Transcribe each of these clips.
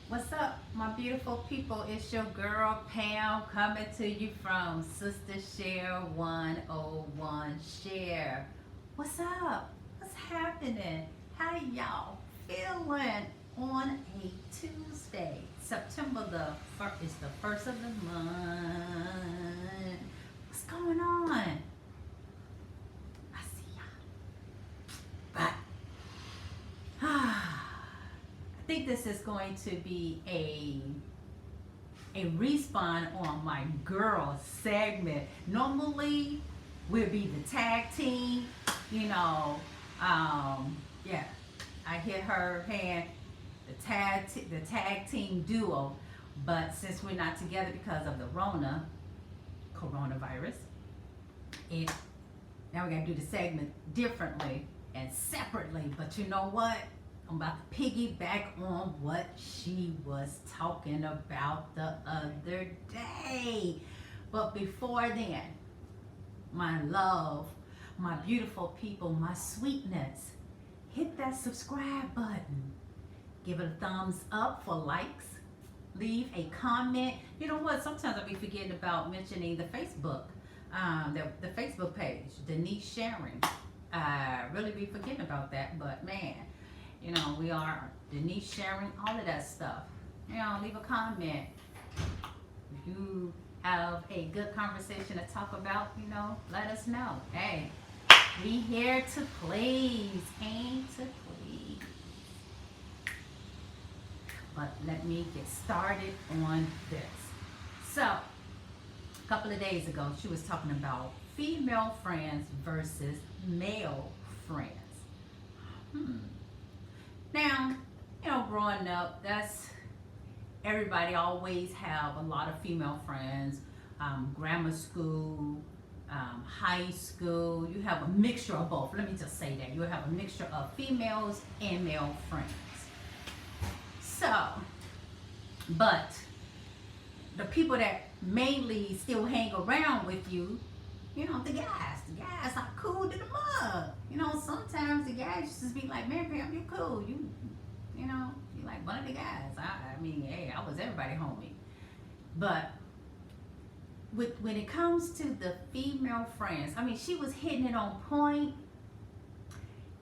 What's up, my beautiful people? It's your girl Pam coming to you from Sister Share 101 Share. What's up? What's happening? How y'all feeling on a Tuesday? September the first is the first of the month. What's going on? I see y'all. But I think this is going to be a respawn on my girl segment. Normally, we'll be the tag team, you know. Yeah, I hit her hand, the tag team duo. But since we're not together because of the coronavirus, it now we gotta do the segment differently and separately. But you know what? I'm about to piggyback on what she was talking about the other day. But before then, my love, my beautiful people, my sweetness, hit that subscribe button. Give it a thumbs up for likes. Leave a comment. You know what? Sometimes I'll be forgetting about mentioning the Facebook, the Facebook page, Denise Sharon. I really be forgetting about that, but man, you know, we are Denise sharing all of that stuff. You know, leave a comment. If you have a good conversation to talk about, you know, let us know. Hey, we here to please, aim to please. But let me get started on this. So, a couple of days ago, she was talking about female friends versus male friends. Now, you know, growing up, that's everybody always have a lot of female friends. Grammar school, high school, you have a mixture of both. Let me just say that you have a mixture of females and male friends. So, but the people that mainly still hang around with you, you know, the guys are cool to the mug. You know, sometimes the guys just be like, man, Pam, you cool. You know, you like one of the guys. I mean, hey, I was everybody homie. But when it comes to the female friends, I mean, she was hitting it on point.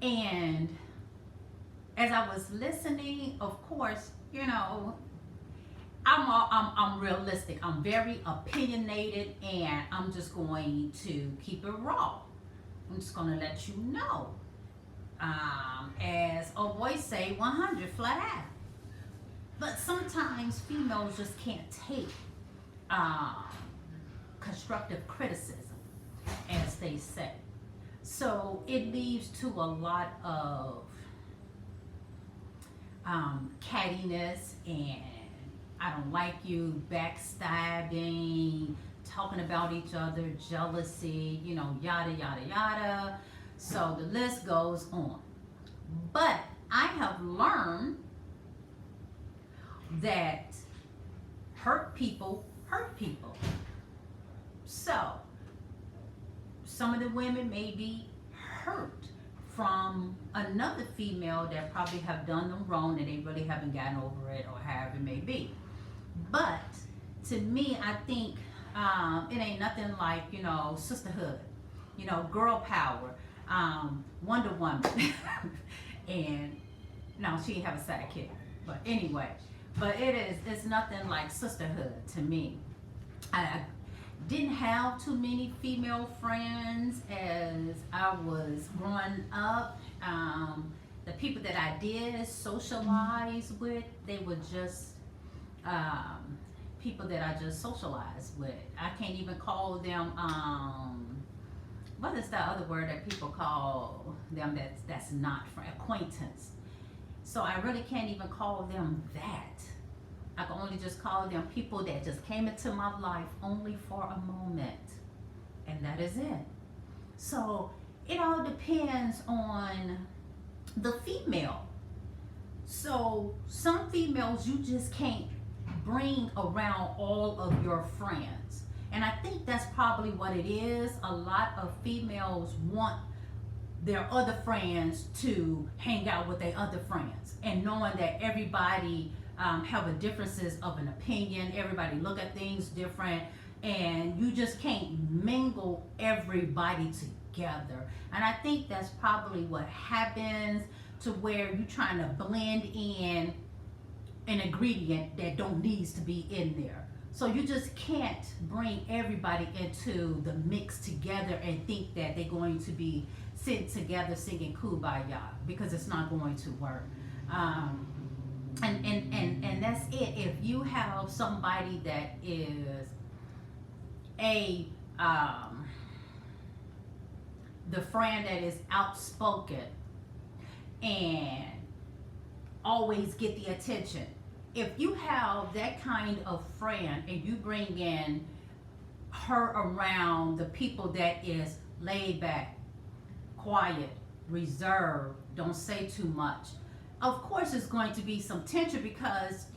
And as I was listening, of course, you know, I'm realistic. I'm very opinionated, and I'm just going to keep it raw. I'm just going to let you know. As a voice say, 100 flat out. But sometimes females just can't take constructive criticism, as they say. So it leads to a lot of cattiness and I don't like you, backstabbing, talking about each other, jealousy, you know, yada, yada, yada. So the list goes on. But I have learned that hurt people hurt people. So some of the women may be hurt from another female that probably have done them wrong and they really haven't gotten over it or however it may be. But to me, I think it ain't nothing like, you know, sisterhood, you know, girl power, Wonder Woman. And no, she didn't have a sidekick. But anyway, but it's nothing like sisterhood to me. I didn't have too many female friends as I was growing up. The people that I did socialize with, they were just people that I just socialized with. I can't even call them what is that other word that people call them that's not for acquaintance. So I really can't even call them that. I can only just call them people that just came into my life only for a moment. And that is it. So it all depends on the female. So some females you just can't bring around all of your friends. And I think that's probably what it is. A lot of females want their other friends to hang out with their other friends, and knowing that everybody have a differences of an opinion. Everybody look at things different, and you just can't mingle everybody together. And I think that's probably what happens, to where you're trying to blend in an ingredient that don't needs to be in there. So you just can't bring everybody into the mix together and think that they're going to be sitting together singing Kumbaya, because it's not going to work. And that's it. If you have somebody that is a the friend that is outspoken and always get the attention, if you have that kind of friend and you bring in her around the people that is laid back, quiet, reserved, don't say too much, of course there's going to be some tension, because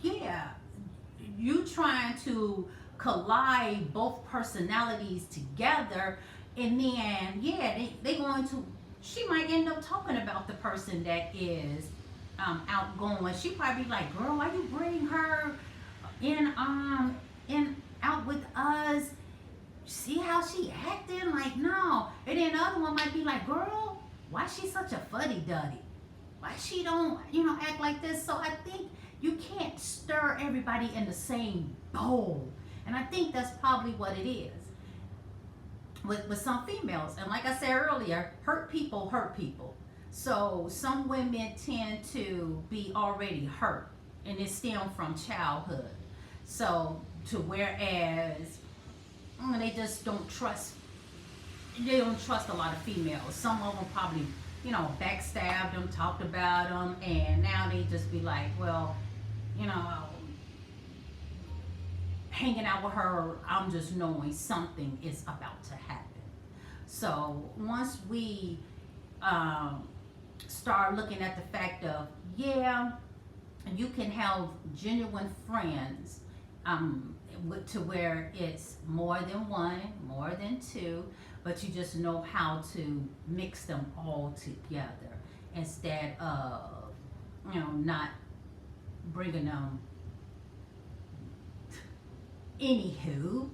you trying to collide both personalities together, and then they going to, she might end up talking about the person that is outgoing. She probably like, girl, why you bring her in out with us? See how she acting? Like, no. And then the other one might be like, girl, why she such a fuddy-duddy? Why she don't, act like this? So I think you can't stir everybody in the same bowl. And I think that's probably what it is with some females. And like I said earlier, hurt people hurt people. So some women tend to be already hurt, and it stems from childhood. So to whereas they just don't trust. They don't trust a lot of females. Some of them probably, backstabbed them, talked about them, and now they just be like, well, hanging out with her, I'm just knowing something is about to happen. So once we start looking at the fact of, you can have genuine friends, to where it's more than one, more than two, but you just know how to mix them all together instead of, not bringing them. Anywho,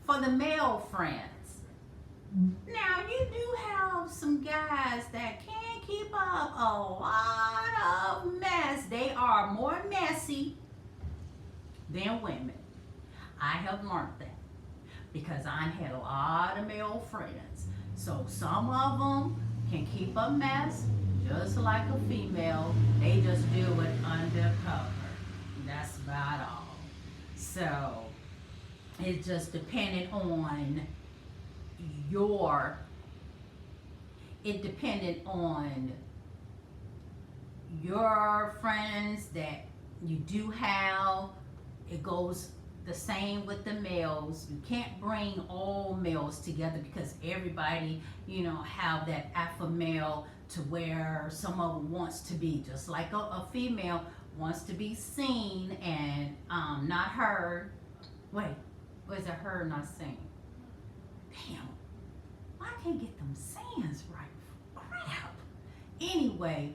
for the male friends, now you do have some guys that can't keep up a lot of mess. They are more messy than women. I have learned that because I had a lot of male friends. So some of them can keep a mess just like a female. They just do it undercover. That's about all. So it just depended on your friends that you do have. It goes the same with the males. You can't bring all males together, because everybody, have that alpha male, to where some of them wants to be just like a female, wants to be seen and not heard. Wait, was it heard, not seen? Damn, I can't get them sayings right. Crap. Anyway,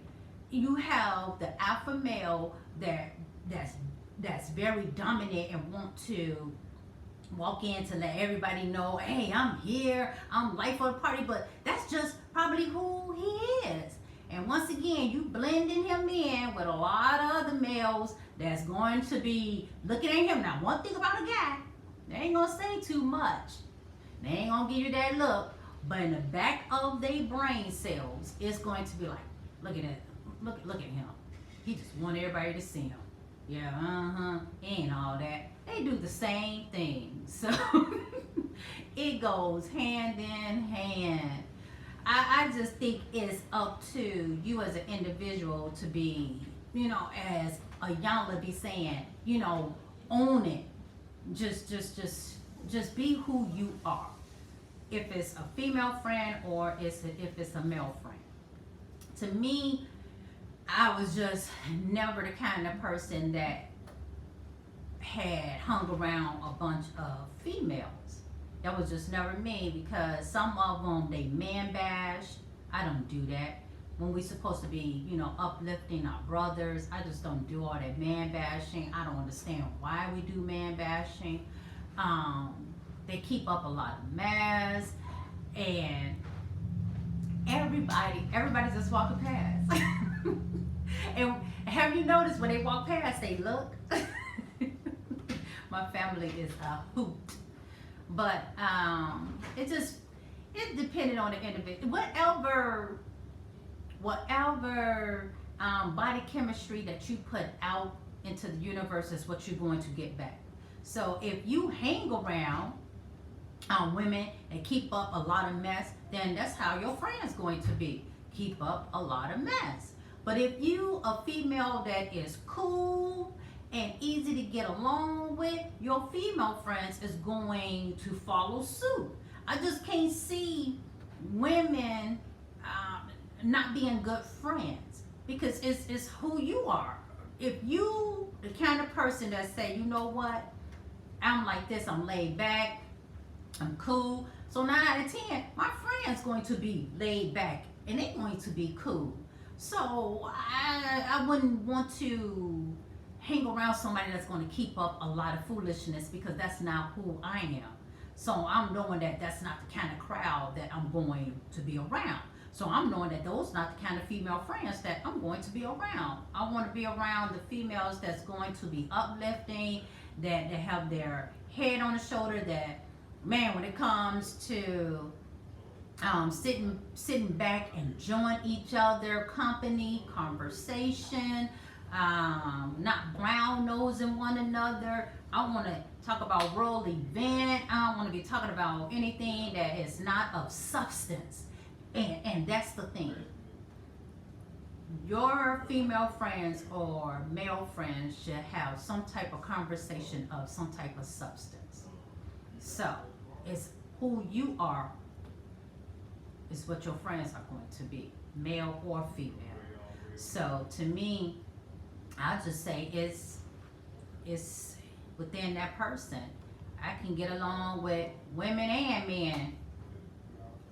you have the alpha male that's very dominant and want to walk in to let everybody know, hey, I'm here, I'm life of the party, but that's just probably who he is. And once again, you blending him in with a lot of other males that's going to be looking at him. Now, one thing about a guy, they ain't gonna say too much. They ain't gonna give you that look, but in the back of their brain cells, it's going to be like, look at him. He just want everybody to see him. Yeah, and all that. They do the same thing. So it goes hand in hand. I just think it's up to you as an individual to be, as a Yanla be saying, own it. Just be who you are. If it's a female friend or if it's a male friend. To me, I was just never the kind of person that had hung around a bunch of females. That was just never me, because some of them, they man bash. I don't do that. when we supposed to be, uplifting our brothers. I just don't do all that man bashing. I don't understand why we do man bashing. They keep up a lot of mess, and everybody's just walking past. And have you noticed when they walk past, they look? My family is a hoot. But it depended on the individual. Whatever body chemistry that you put out into the universe is what you're going to get back. So if you hang around women and keep up a lot of mess, then that's how your friend's going to be. Keep up a lot of mess. But if you a female that is cool and easy to get along with, your female friends is going to follow suit. I just can't see women not being good friends, because it's who you are. If you the kind of person that say, you know what, I'm like this, I'm laid back, I'm cool. So 9 out of 10, my friend's going to be laid back and they're going to be cool. So I wouldn't want to hang around somebody that's going to keep up a lot of foolishness, because that's not who I am. So I'm knowing that that's not the kind of crowd that I'm going to be around. So I'm knowing that those not the kind of female friends that I'm going to be around. I want to be around the females that's going to be uplifting, that have their head on the shoulder, that, man, when it comes to sitting back, enjoying each other company, conversation, not brown nosing one another. I want to talk about world event. I don't want to be talking about anything that is not of substance. And that's the thing. Your female friends or male friends should have some type of conversation of some type of substance. So it's who you are is what your friends are going to be, male or female. So to me, I'll just say it's within that person. I can get along with women and men.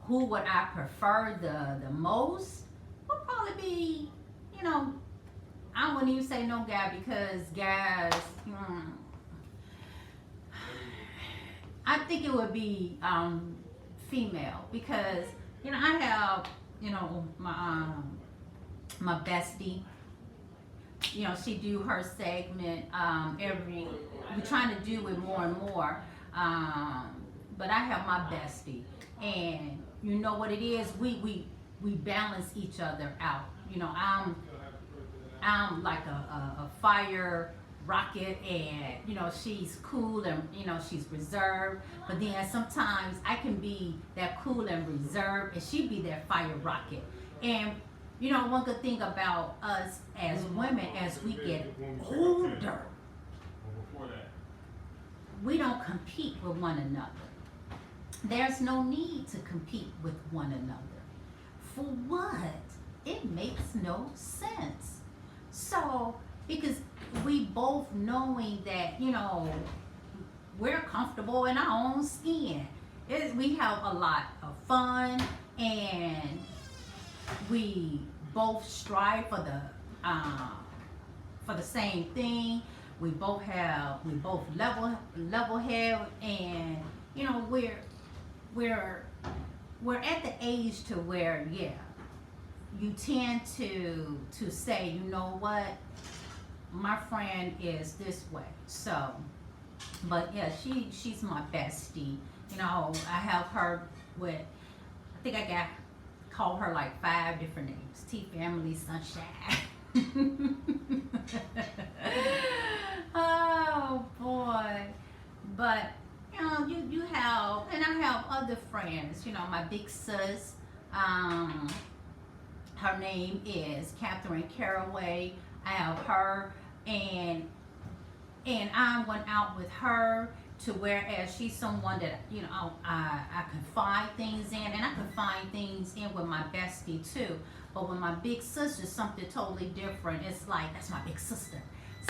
Who would I prefer the most? Would probably be, I wouldn't even say no guy, because guys, I think it would be female, because I have my bestie. She do her segment we're trying to do it more and more, but I have my bestie, and you know what it is, we balance each other out. I'm like a fire rocket, and she's cool, and she's reserved, but then sometimes I can be that cool and reserved, and she be that fire rocket. And one good thing about us as women, as we get older, we don't compete with one another. There's no need to compete with one another. For what? It makes no sense. So, because we both knowing that, we're comfortable in our own skin. We have a lot of fun, and we both strive for the same thing. We both level head, and we're at the age to where, you tend to say, you know what, my friend is this way. So, but yeah, she's my bestie. I have her with, I think I call her like 5 different names. T Family, Sunshine. Oh boy. But you have, and I have other friends, my big sis, her name is Catherine Caraway. I have her, and I went out with her, to whereas she's someone that I confide things in, and I confide things in with my bestie too. But with my big sister, something totally different. It's like, that's my big sister.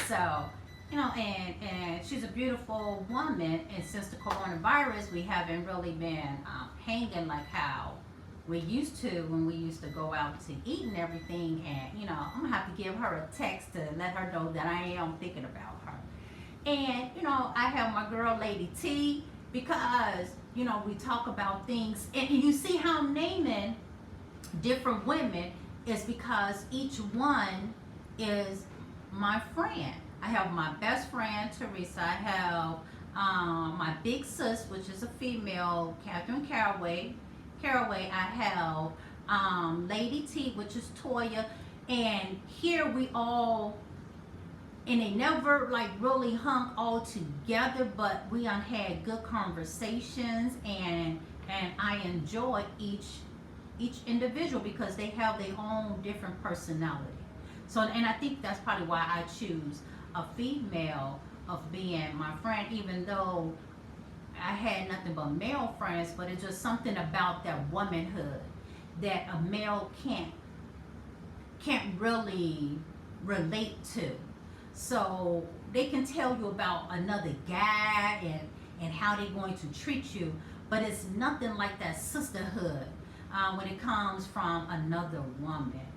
So and she's a beautiful woman, and since the coronavirus, we haven't really been hanging like how we used to, when we used to go out to eat and everything, and I'm gonna have to give her a text to let her know that I am thinking about her. And I have my girl Lady T, because we talk about things, and you see how I'm naming different women is because each one is my friend. I have my best friend Teresa. I have my big sis, which is a female, Catherine Caraway. I have Lady T, which is Toya, and here we all, and they never like really hung all together, but we had good conversations, and I enjoy each individual because they have their own different personality. So, and I think that's probably why I choose a female of being my friend, even though I had nothing but male friends, but it's just something about that womanhood that a male can't really relate to. So they can tell you about another guy and how they're going to treat you, but it's nothing like that sisterhood when it comes from another woman,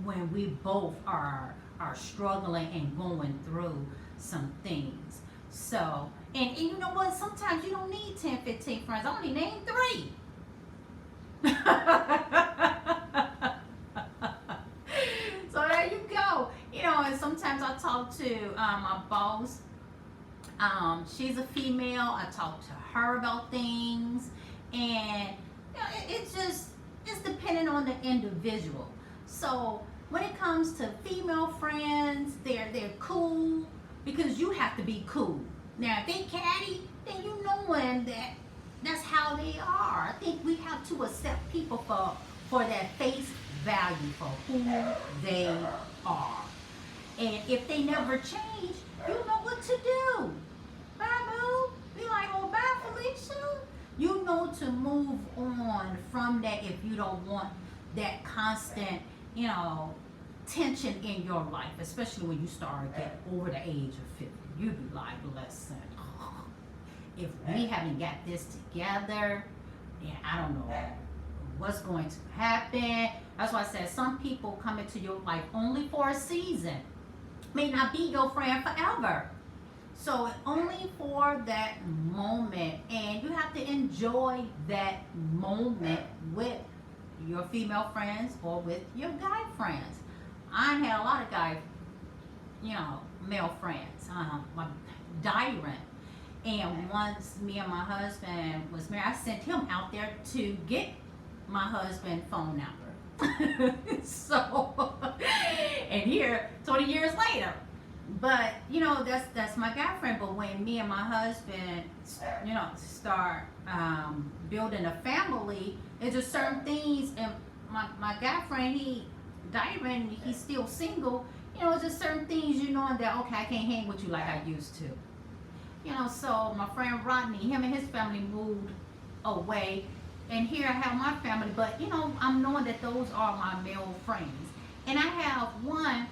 when we both are struggling and going through some things. So, and you know what? Sometimes you don't need 10, 15 friends. I only named 3. So there you go. And sometimes I talk to my boss. She's a female. I talk to her about things, and it's depending on the individual. So when it comes to female friends, they're cool because you have to be cool. Now, if they catty, then you knowing that's how they are. I think we have to accept people for their face value, for who they are. And if they never change, you know what to do. Bye, boo. Be like, oh, bye, Felicia. You know to move on from that if you don't want that constant, tension in your life, especially when you start getting over the age of 50. You be like, listen, if we haven't got this together, then I don't know what's going to happen. That's why I said some people come into your life only for a season. May not be your friend forever. So only for that moment, and you have to enjoy that moment with your female friends or with your guy friends. I had a lot of guy, male friends. My Dyron. And once me and my husband was married, I sent him out there to get my husband's phone number. So, and here, 20 years later. But, that's my guy friend. But when me and my husband, start building a family, it's just certain things. And my guy friend, Dyron, he's still single. Just certain things, that, okay, I can't hang with you like I used to. So my friend Rodney, him and his family moved away. And here I have my family. But, I'm knowing that those are my male friends. And I have one,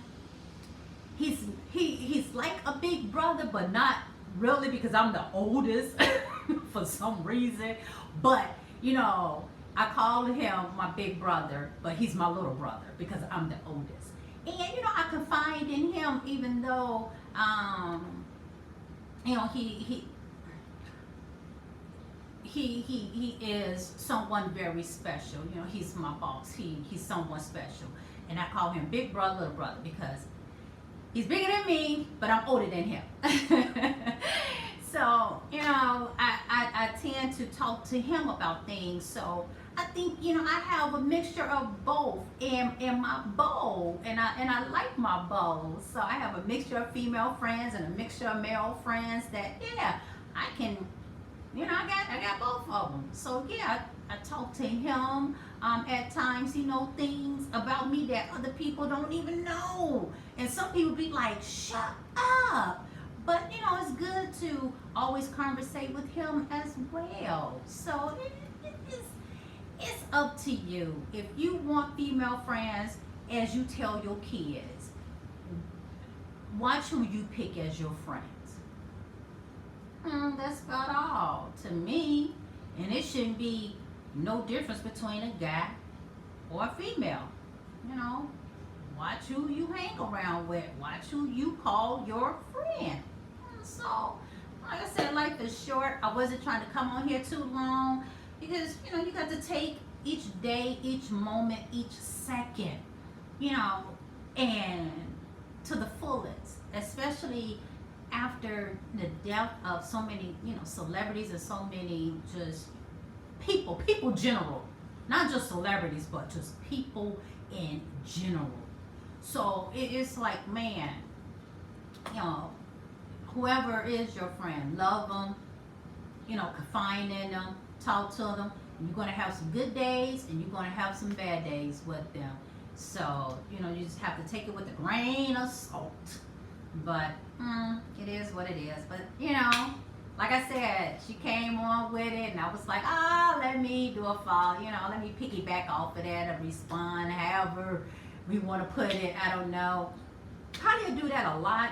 he's like a big brother, but not really because I'm the oldest for some reason. But, I call him my big brother, but he's my little brother because I'm the oldest. And, I confide in him even though, he is someone very special. He's my boss. He's someone special. And I call him big brother, little brother because he's bigger than me, but I'm older than him. So, I tend to talk to him about things. So I think, I have a mixture of both in my bowl, and I like my bowl. So I have a mixture of female friends and a mixture of male friends that, I can, I got both of them. So yeah, I talk to him. At times, he knows things about me that other people don't even know. And some people be like, shut up. But, it's good to always conversate with him as well. So it's up to you. If you want female friends, as you tell your kids, watch who you pick as your friends. That's about all to me. And it shouldn't be no difference between a guy or a female. You know, watch who you hang around with. Watch who you call your friend. So, like I said, life is short. I wasn't trying to come on here too long because, you know, you got to take each day, each moment, each second, you know, and to the fullest, especially after the death of so many, you know, celebrities and so many just people general, not just celebrities, but just people in general. So it's like, man, you know, whoever is your friend, love them, you know, confide in them, talk to them. You're going to have some good days and you're going to have some bad days with them. So, you know, you just have to take it with a grain of salt. But it is what it is. But, you know, like I said, she came on with it and I was like, let me do a follow, you know, let me piggyback off of that and respond however we want to put it. I don't know. How do you do that a lot?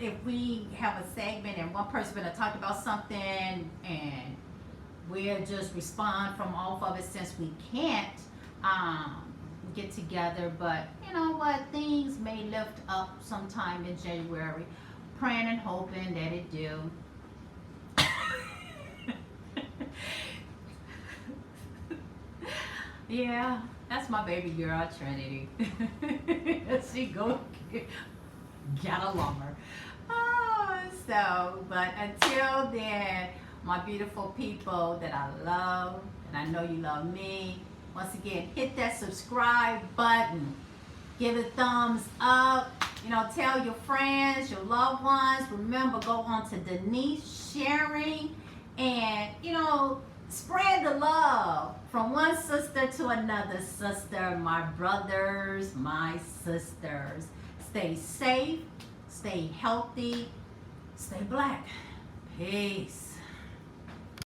If we have a segment and one person gonna talk about something and we'll just respond from off of it since we can't get together. But you know what, things may lift up sometime in January. Praying and hoping that it do. Yeah, that's my baby girl, Trinity. She go get along her. But until then, my beautiful people that I love, and I know you love me, once again, hit that subscribe button. Give it a thumbs up. You know, tell your friends, your loved ones. Remember, go on to Denise Sharing and, you know, spread the love from one sister to another sister. My brothers, my sisters. Stay safe, stay healthy, stay black. Peace.